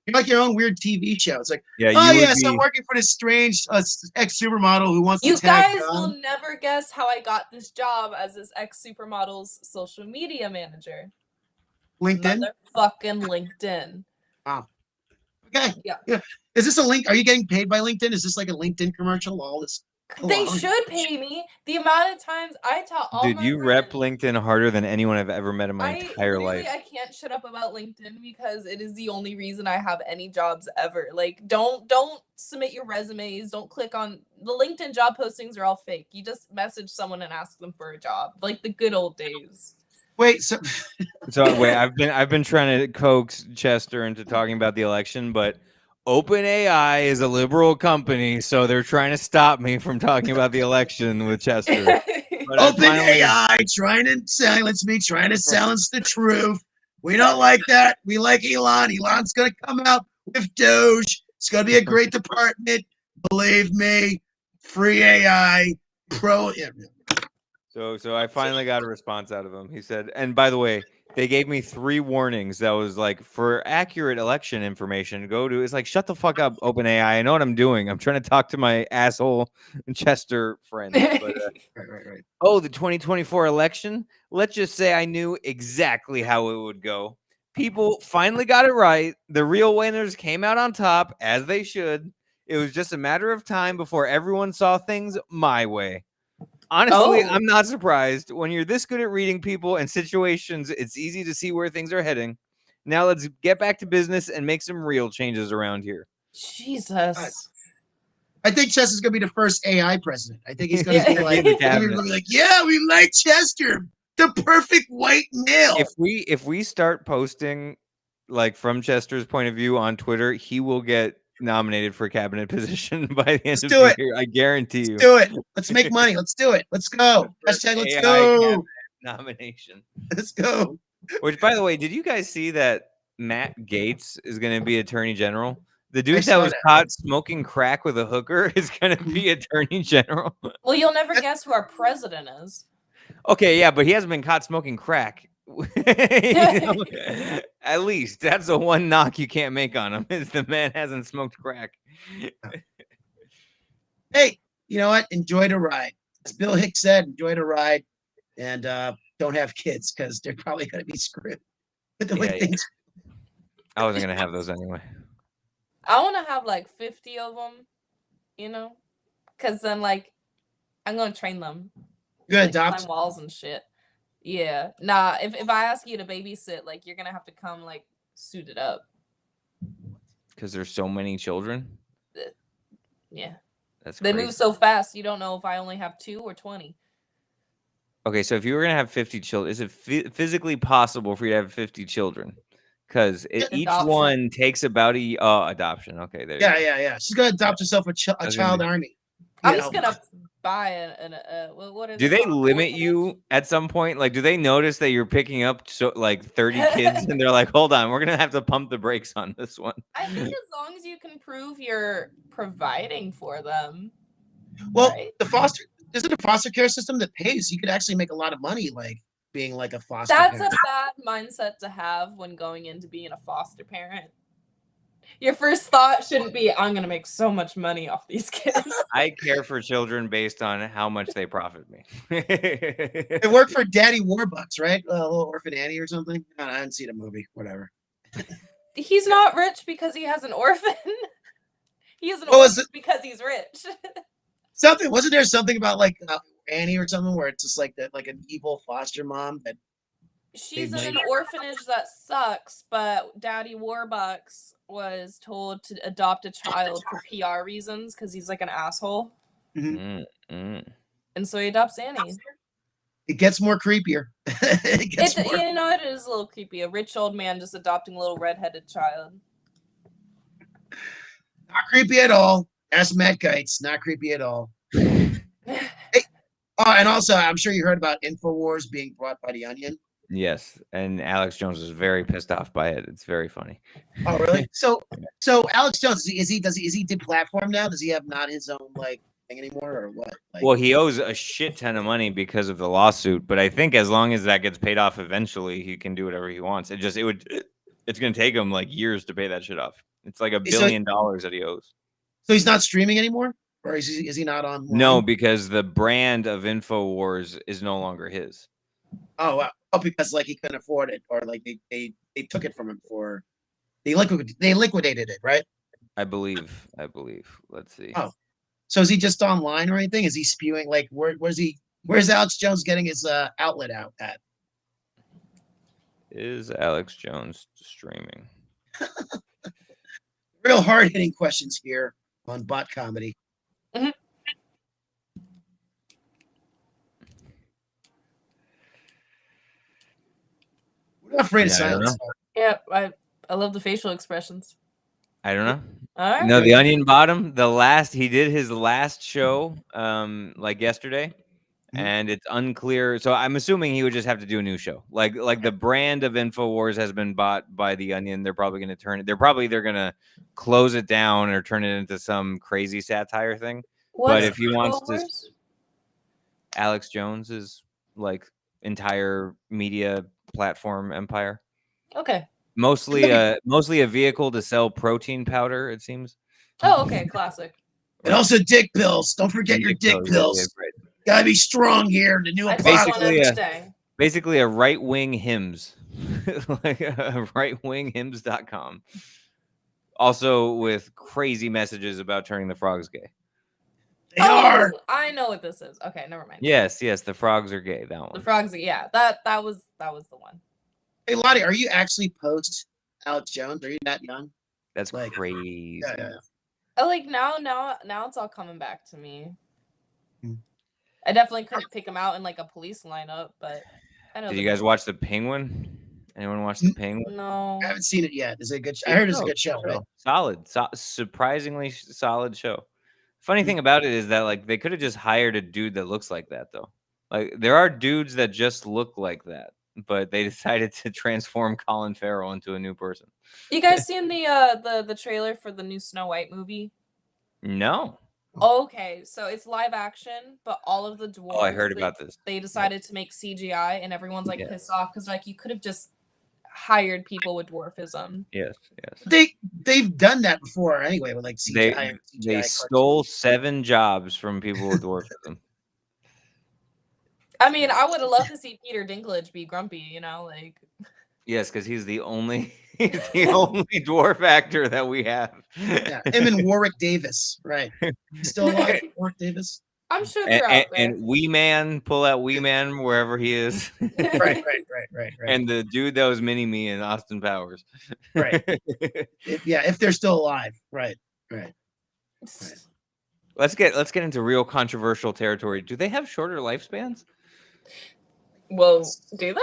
you're like your own weird TV show. It's like, so I'm working for this strange ex supermodel who wants to tag You guys will never guess how I got this job as this ex supermodel's social media manager. LinkedIn? Motherfucking LinkedIn. Wow. Okay. Yeah. Is this a link? Are you getting paid by LinkedIn? Is this like a LinkedIn commercial? All this. They should pay me. The amount of times I tell all Dude, my you friends, rep LinkedIn harder than anyone I've ever met in my entire life. I can't shut up about LinkedIn because it is the only reason I have any jobs ever. Like, don't submit your resumes. Don't click on the LinkedIn job postings are all fake. You just message someone and ask them for a job, like the good old days. Wait, so I've been trying to coax Chester into talking about the election, but OpenAI is a liberal company, so they're trying to stop me from talking about the election with Chester. OpenAI trying to silence me, trying to silence the truth. We don't like that. We like Elon. Elon's going to come out with Doge. It's going to be a great department. Believe me. Free AI. Pro. So I finally got a response out of him. He said, and by the way, they gave me 3 warnings that was like, for accurate election information, go to, it's like, shut the fuck up, OpenAI. I know what I'm doing. I'm trying to talk to my asshole Chester friends. But Right. oh, the 2024 election, let's just say I knew exactly how it would go. People finally got it right. The real winners came out on top, as they should. It was just a matter of time before everyone saw things my way. Honestly, Oh. I'm not surprised. When you're this good at reading people and situations, it's easy to see where things are heading. Now let's get back to business and make some real changes around here. Jesus. I think Chester's going to be the first AI president. I think he's going to Yeah. be like, In the he's gonna cabinet. be like, yeah, we like Chester, the perfect white male. If we start posting like from Chester's point of view on Twitter, he will get nominated for a cabinet position by the end Let's of do the it. year. I guarantee you. Let's do it. Let's make money. Let's do it. Let's go. First Hashtag let's AI go. cabinet nomination. Let's go. Which, by the way, did you guys see that Matt Gaetz is going to be Attorney General? The I dude that saw was that. caught smoking crack with a hooker is going to be Attorney General. Well, you'll never guess who our president is. Okay, yeah, but he hasn't been caught smoking crack. You know, at least that's the one knock you can't make on him is the man hasn't smoked crack. Hey, you know what? Enjoy the ride. As Bill Hicks said, enjoy the ride, and don't have kids because they're probably going to be screwed with the way Yeah. things. I wasn't gonna have those anyway. I want to have like 50 of them, you know, because then like I'm gonna train them. You're going Like, to adopt. climb walls and shit. Yeah. Nah, if I ask you to babysit, like you're gonna have to come like suited up. Because there's so many children. Yeah. That's They crazy. move so fast, you don't know if I only have 2 or 20. Okay, so if you were gonna have 50 children, is it physically possible for you to have 50 children? Because each Adoption. one takes about a adoption. Okay, there. Yeah, you go. yeah. She's going to adopt herself a was gonna child be- army. I'm You just know? gonna buy what is Do it they called? limit Orphanage? you at some point? Like, do they notice that you're picking up like 30 kids, and they're like, "Hold on, we're gonna have to pump the brakes on this one." I think as long as you can prove you're providing for them. Well, right? isn't a foster care system that pays? You could actually make a lot of money, like being like a foster That's parent. a bad mindset to have when going into being a foster parent. Your first thought shouldn't be, I'm going to make so much money off these kids. I care for children based on how much they profit me. It worked for Daddy Warbucks, right? A little Orphan Annie or something. I didn't see the movie. Whatever. He's not rich because he has an orphan. He is an What was orphan because he's rich. Something wasn't there something about like Annie or something where it's just like that, like an evil foster mom that She's They in might- an orphanage that sucks, but Daddy Warbucks was told to adopt a child for PR reasons because he's like an asshole. Mm, mm. And so he adopts Annie. it gets more creepier. It gets more. You know, it is a little creepy. A rich old man just adopting a little redheaded child. Not creepy at all. Ask Matt Geitz. Not creepy at all. Oh, and also, I'm sure you heard about InfoWars being bought by The Onion. Yes, and Alex Jones was very pissed off by it. It's very funny. Oh, really? So Alex Jones is he deplatformed now? Does he have not his own like thing anymore, or what? Like, Well, he owes a shit ton of money because of the lawsuit, but I think as long as that gets paid off eventually, he can do whatever he wants. It's going to take him like years to pay that shit off. It's like $1 billion that he owes. so he's not streaming anymore, or is he not on? No, because the brand of InfoWars is no longer his. Oh, wow. Oh, because like he couldn't afford it, or like they took it from him for they liquidated it, right? I believe. Let's see. Oh. So is he just online or anything? Is he spewing like where's Alex Jones getting his outlet out at? Is Alex Jones streaming? Real hard hitting questions here on Bot Comedy. Mhm. We're not afraid of Yeah, I don't silence. Yeah, I love the facial expressions. I don't know. All right. No, the Onion Bottom. He did his last show like yesterday, and it's unclear. So I'm assuming he would just have to do a new show. Like the brand of InfoWars has been bought by The Onion. They're probably going to turn it. They're going to close it down or turn it into some crazy satire thing. But What's if he wants to, InfoWars? Alex Jones's like entire media platform empire. Okay. Mostly a vehicle to sell protein powder, it seems. Oh, okay. Classic. And also dick pills. Don't forget your dick pills. Yeah, right. Gotta be strong here. The new I take one Basically, every day. Basically a right-wing hymns. Like rightwinghymns.com. Also with crazy messages about turning the frogs gay. They are. I know what this is. Okay, never mind. Yes, the frogs are gay. That one. The frogs. Yeah, that was the one. Hey Lottie, are you actually post Alex Jones? Are you that young? That's like, crazy. Yeah. Like now it's all coming back to me. Hmm. I definitely couldn't pick him out in like a police lineup, but I know. Did you guys watch The Penguin? Anyone watch The Penguin? No, I haven't seen it yet. Is it a good? I heard it's a good show. Right? Solid, surprisingly solid show. Funny thing about it is that like they could have just hired a dude that looks like that though. Like there are dudes that just look like that, but they decided to transform Colin Farrell into a new person. You guys seen the trailer for the new Snow White movie? No. Okay, so it's live action, but all of the dwarves. Oh, I heard about this. They decided to make CGI, and everyone's like pissed off because like you could have just hired people with dwarfism. Yes. They've done that before anyway with like CGI. They stole 7 jobs from people with dwarfism. I mean, I would have loved to see Peter Dinklage be grumpy, you know, like. Yes, because he's the only dwarf actor that we have. Yeah, him and Warwick Davis, right? Still alive, Warwick Davis. I'm sure they're out there. And Wee Man, pull out Wee Man wherever he is. Right. And the dude that was Mini Me in Austin Powers. Right. If they're still alive. Right. Let's get into real controversial territory. Do they have shorter lifespans? Well, do they?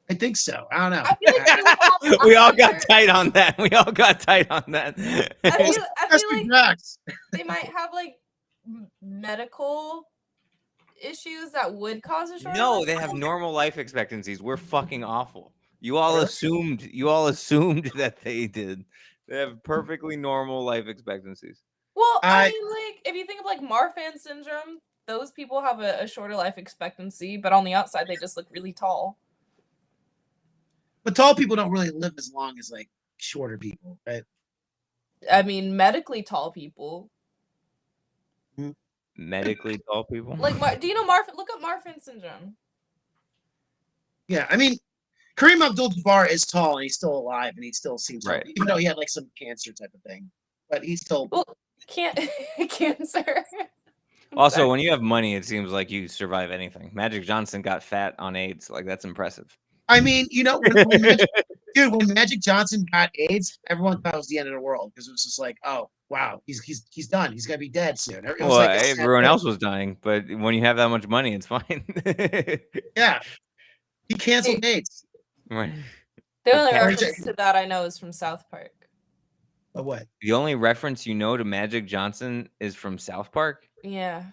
I think so. I don't know. I feel like they would have We all got tight on that. I feel like they might have like medical issues that would cause a short. No, they have normal life expectancies. We're fucking awful. You all assumed that they did. They have perfectly normal life expectancies. Well, I mean, like if you think of like Marfan syndrome, those people have a shorter life expectancy, but on the outside they just look really tall. But tall people don't really live as long as like shorter people, right? I mean, medically tall people. Medically tall people? Like, do you know Marfan? Look up Marfan syndrome. Yeah, I mean, Kareem Abdul-Jabbar is tall and he's still alive and he still seems right, even though he had like some cancer type of thing, but he's still cancer. Also, when you have money, it seems like you survive anything. Magic Johnson got fat on AIDS. Like that's impressive. I mean, you know, when Magic Johnson got AIDS, everyone thought it was the end of the world because it was just like, oh wow, he's done. He's gonna be dead soon. Everyone else was dying, but when you have that much money, it's fine. Yeah, he canceled AIDS. Right. The only reference to that I know is from South Park. What? The only reference you know to Magic Johnson is from South Park? Yeah.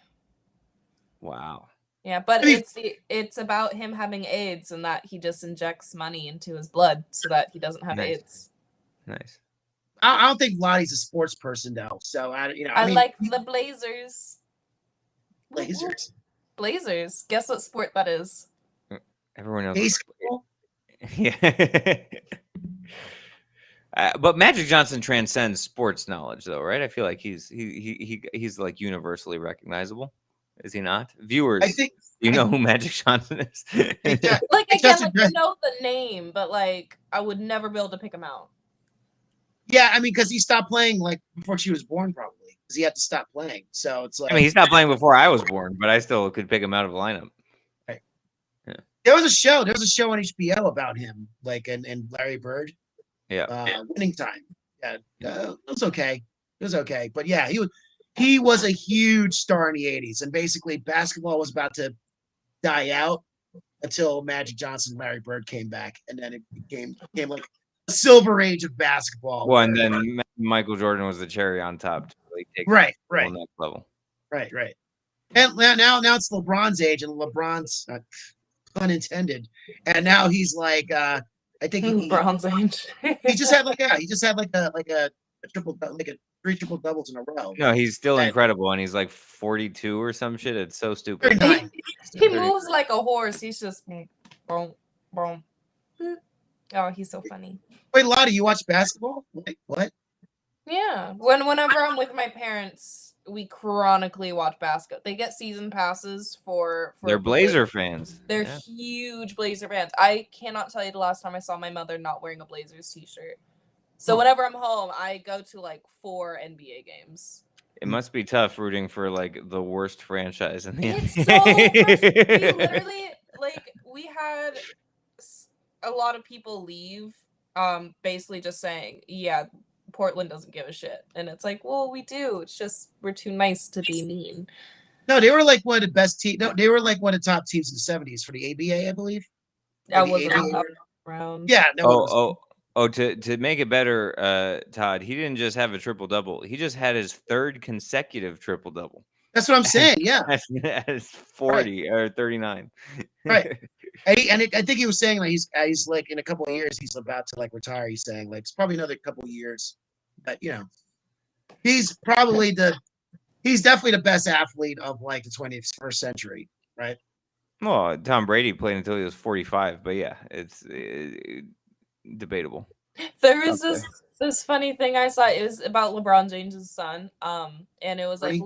Wow. Yeah, but it's about him having AIDS and that he just injects money into his blood so that he doesn't have AIDS. Nice. I don't think Lottie's a sports person though, so I mean, like the Blazers. Blazers. Guess what sport that is? Everyone knows. Baseball. Yeah. But Magic Johnson transcends sports knowledge, though, right? I feel like he's like universally recognizable. Is he not? Viewers, I think you know who Magic Johnson is. Like again, like you know the name, but like I would never be able to pick him out. Yeah, I mean, because he stopped playing like before she was born, probably because he had to stop playing. So it's like I mean, he stopped playing before I was born, but I still could pick him out of the lineup. Right. Yeah. There was a show on HBO about him, like and Larry Bird. Yeah. Winning Time. Yeah, it was okay. It was okay, but yeah, he was a huge star in the '80s, and basically basketball was about to die out until Magic Johnson, and Larry Bird came back, and then it became like a silver age of basketball. Well, and then Michael Jordan was the cherry on top to really take right on that level. Right. And now it's LeBron's age, and LeBron's pun intended. And now he's like, I think Bronze Age. he just had like a triple like a 3 triple doubles in a row. No, he's still And incredible, and he's like 42 or some shit. It's so stupid. 39. He moves like a horse. He's just boom, boom. Oh, he's so funny. Wait, Lottie, you watch basketball? Wait, what? Yeah. Whenever I'm with my parents, we chronically watch basketball. They get season passes for They're Blazer fans. They're Yeah. huge Blazer fans. I cannot tell you the last time I saw my mother not wearing a Blazers t-shirt. So whenever I'm home, I go to like 4 NBA games. It must be tough rooting for like the worst franchise in the It's NBA. so we literally we had a lot of people leave basically just saying, yeah, Portland doesn't give a shit. And it's like, well, we do. It's just we're too nice to be mean. No, they were like one of the best teams. No, they were like one of the top teams in the 70s for the ABA, I believe. That the wasn't ABA. around. Yeah, no. To make it better, Todd, he didn't just have a triple double. He just had his 3rd consecutive triple double. That's what I'm saying. Yeah, at 40 or 39. right. I think he was saying like he's like in a couple of years he's about to like retire. He's saying like it's probably another couple of years, but he's probably he's definitely the best athlete of like the 21st century, right? Well, Tom Brady played until he was 45, but yeah, it's debatable. There was this funny thing I saw. It was about LeBron James' son. And it was like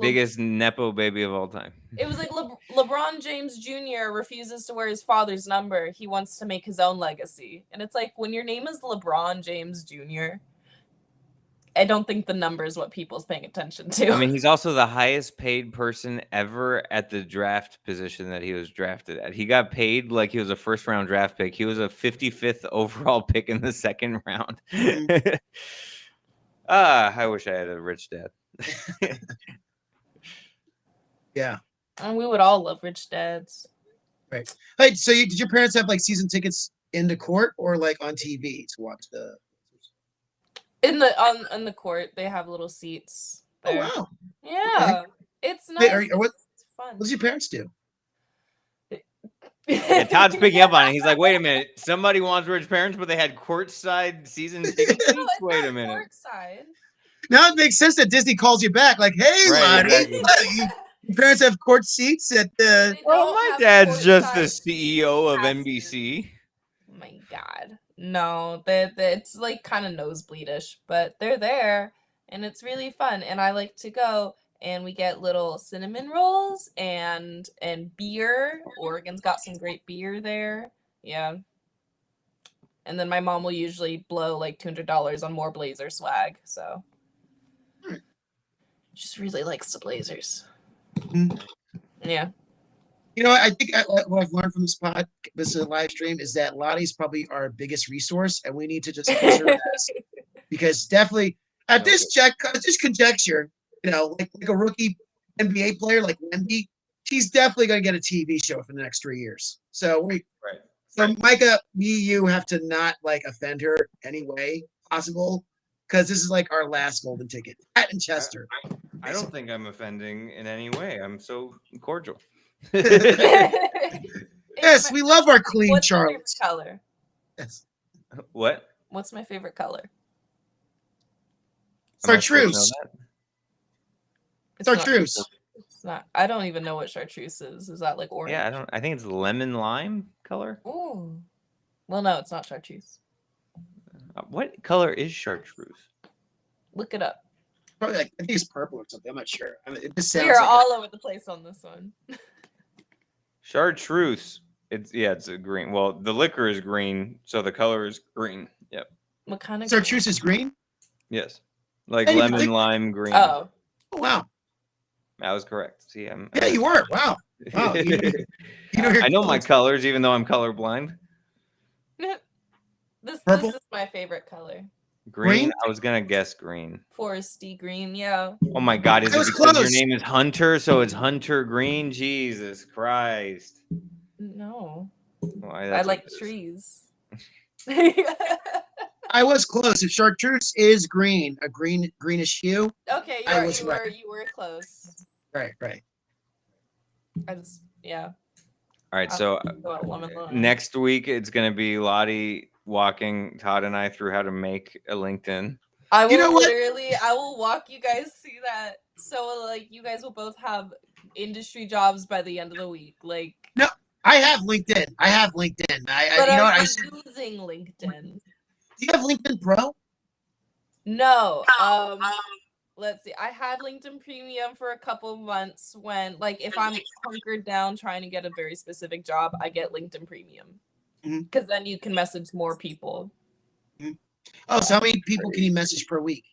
biggest nepo baby of all time. It was like LeBron James Jr. refuses to wear his father's number. He wants to make his own legacy. And it's like, when your name is LeBron James Jr., I don't think the number is what people's paying attention to. I mean, he's also the highest paid person ever at the draft position that he was drafted at. He got paid like he was a 1st-round draft pick. He was a 55th overall pick in the 2nd round. I wish I had a rich dad. Yeah. And we would all love rich dads. Right. Hey, so did your parents have like season tickets in the court or like on TV to watch the? In the court, they have little seats there. Oh wow! Yeah, okay. It's nice. It's fun. What does your parents do? Yeah, Todd's picking up on it. He's like, "Wait a minute! Somebody wants rich parents, but they had courtside season tickets. No, Wait a minute! Courtside. Now it makes sense that Disney calls you back, like, "Hey, Lottie, exactly. Your parents have court seats at the." Well, my dad's just the CEO of NBC. Oh my God. No, it's like kind of nosebleedish, but they're there and it's really fun. And I like to go, and we get little cinnamon rolls and beer. Oregon's got some great beer there. Yeah. And then my mom will usually blow like $200 on more Blazer swag. So just really likes the Blazers. Mm-hmm. Yeah. I think what I've learned from this live stream is that Lottie's probably our biggest resource, and we need to just push her ass because definitely at this conjecture, like a rookie NBA player like Wemby, she's definitely going to get a TV show for the next 3 years. So so Mika, you have to not like offend her any way possible because this is like our last golden ticket. Pat and Chester. I don't think I'm offending in any way. I'm so cordial. Yes, we love our clean Charlie. What's my favorite color? Yes. What? What's my favorite color? Chartreuse. Chartreuse. It's not. I don't even know what chartreuse is. Is that like orange? Yeah, I think it's lemon lime color. Oh. Well, no, it's not chartreuse. What color is chartreuse? Look it up. Probably like I think it's purple or something. I'm not sure. I mean, we are all over the place on this one. Chartreuse. It's a green. Well, the liquor is green, so the color is green. Yep. What kind of chartreuse is green? Yes. Like lemon lime green. Oh. Wow. I was correct. See, yeah, you were. Wow. Wow. I know my colors, even though I'm colorblind. This is my favorite color. Green? I was gonna guess green. Foresty green, yeah. Oh my God! Is it because your name is Hunter, so it's Hunter Green? Jesus Christ! No, I like trees. I was close. If chartreuse is green, a greenish hue. Okay, you were close. Right. Yeah. All right, I'll so go out lemon lime. next week it's gonna be Lottie walking Todd and I through how to make a LinkedIn. I You know will what? literally, I will walk you guys through that. So like you guys will both have industry jobs by the end of the week. Like, No, I have LinkedIn. but You know are what? you using LinkedIn? Do you have LinkedIn Pro? No. Let's see. I had LinkedIn Premium for a couple of months when, like, if I'm hunkered down trying to get a very specific job, I get LinkedIn Premium Mhm. because then you can message more people. Oh, so how many people can you message per week?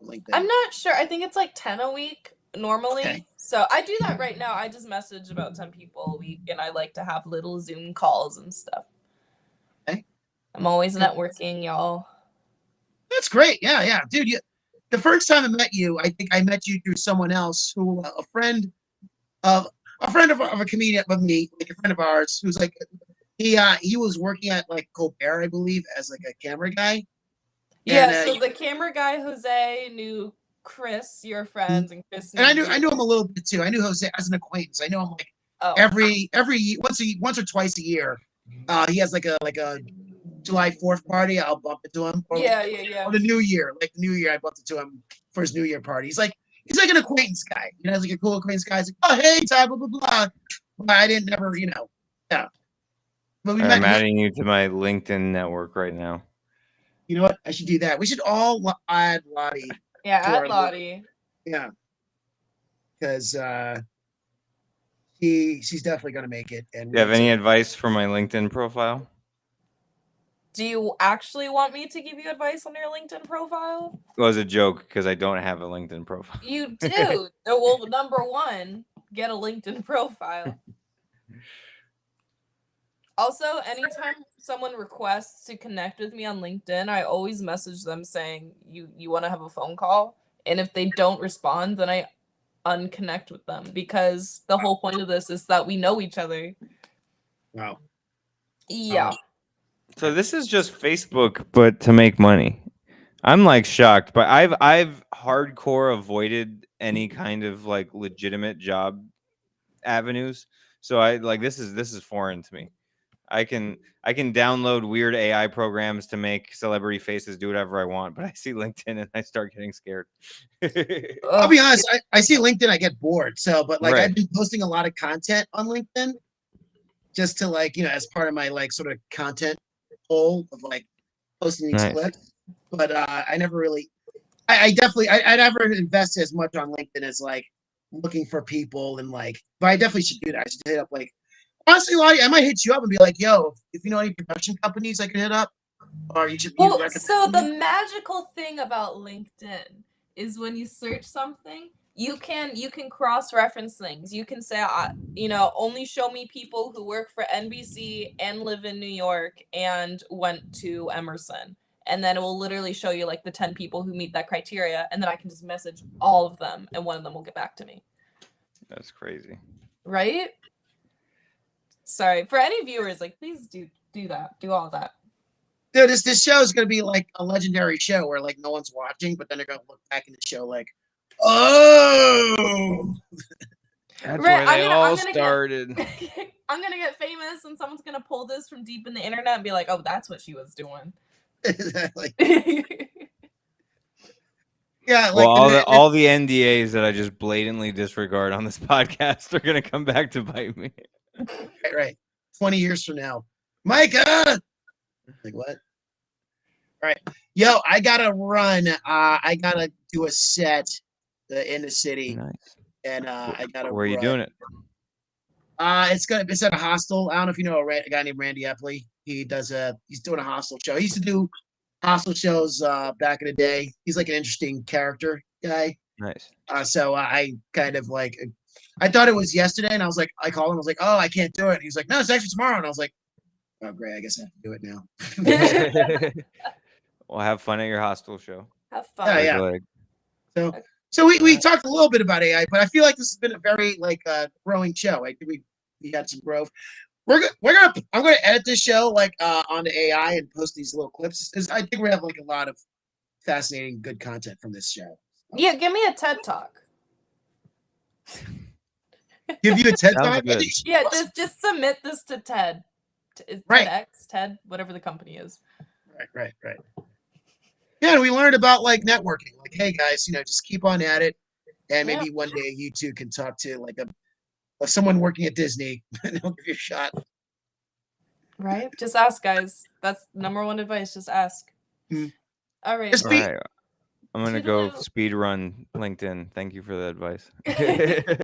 On LinkedIn. I'm not sure. I think it's like 10 a week normally. Okay. So I do that right now. I just message about 10 people a week and I like to have little Zoom calls and stuff. Okay. I'm always networking, y'all. That's great. Yeah, dude. The first time I met you, I think I met you through someone else who of of a comedian of me, like a friend of ours, who's like he was working at like Colbert, I believe, as like a camera guy. Yeah, And so the camera guy Jose knew Chris, your friends, and Chris knew I you. knew him a little bit too. I knew Jose as an acquaintance. I know him like Oh. every once or twice a year. He has like a July 4th party. I'll bump into him. Or Yeah. Or the New Year, like the New Year, I bumped into him for his New Year party. He's like an acquaintance guy. You know, he's like a cool acquaintance guy. He's like, oh hey, Todd, blah blah blah. But I didn't never, yeah. But we All right, I'm met. adding you to my LinkedIn network right now. You know what? I should do that. We should all add Lottie. Yeah, to add our Lottie. Yeah, because she's definitely gonna make it. And Do you have any advice for my LinkedIn profile? Do you actually want me to give you advice on your LinkedIn profile? It was a joke because I don't have a LinkedIn profile. You do. Well, number one, get a LinkedIn profile. Also, anytime someone requests to connect with me on LinkedIn, I always message them saying you want to have a phone call, and if they don't respond, then I unconnect with them because the whole point of this is that we know each other. Wow. Yeah. So this is just Facebook, but to make money. I'm like shocked, but I've hardcore avoided any kind of like legitimate job avenues. So I like this is foreign to me. I can download weird AI programs to make celebrity faces do whatever I want, but I see LinkedIn and I start getting scared. I'll be honest. I see LinkedIn, I get bored. So, but like Right. I've been posting a lot of content on LinkedIn, just to like as part of my like sort of content goal of like posting these Nice. clips. But I never really, I definitely, I never invested as much on LinkedIn as like looking for people and like. But I definitely should do that. I should hit up like honestly, Lottie, I might hit you up and be like, yo, if you know any production companies I can hit up, or you should. Well, so the magical thing about LinkedIn is when you search something, you can cross-reference things. You can say, only show me people who work for NBC and live in New York and went to Emerson. And then it will literally show you like the 10 people who meet that criteria, and then I can just message all of them and one of them will get back to me. That's crazy. Right? Sorry. For any viewers, like please do that. Do all that. Dude, this show is gonna be like a legendary show where like no one's watching, but then they're gonna look back in the show like, oh, that's where they all started. I'm gonna get famous, and someone's gonna pull this from deep in the internet and be like, "Oh, that's what she was doing." Exactly. Yeah, like well, all the NDAs that I just blatantly disregard on this podcast are gonna come back to bite me. Right. 20 years from now, Mika. Like what? All right, yo, I gotta run. I gotta do a set in the city, nice. And I gotta. Where are you doing it? It's at a hostel. I don't know if you know a guy named Randy Epley. He's doing a hostel show. He used to do hostel shows back in the day. He's like an interesting character guy. Nice. So I kind of like, I thought it was yesterday, and I called him. I was like, oh, I can't do it. And he's like, no, it's actually tomorrow. And I was like, oh, great. I guess I have to do it now. Well, have fun at your hostel show. Have fun. Yeah. So we talked a little bit about AI, but I feel like this has been a very like growing show. I think we had some growth. I'm gonna edit this show like onto AI and post these little clips because I think we have like a lot of fascinating, good content from this show. Yeah, give me a TED Talk. Give you a TED Sounds talk. I good. think Yeah, just submit this to TED. Right. TEDx, TED, whatever the company is. Right. Yeah, and we learned about like networking. Like, hey guys, just keep on at it, and maybe one day you two can talk to like someone working at Disney, and they'll give you a shot. Right? Just ask, guys. That's number one advice. Just ask. Mm. All right. Just All be right. I'm gonna go Toodaloo. speed run LinkedIn. Thank you for the advice.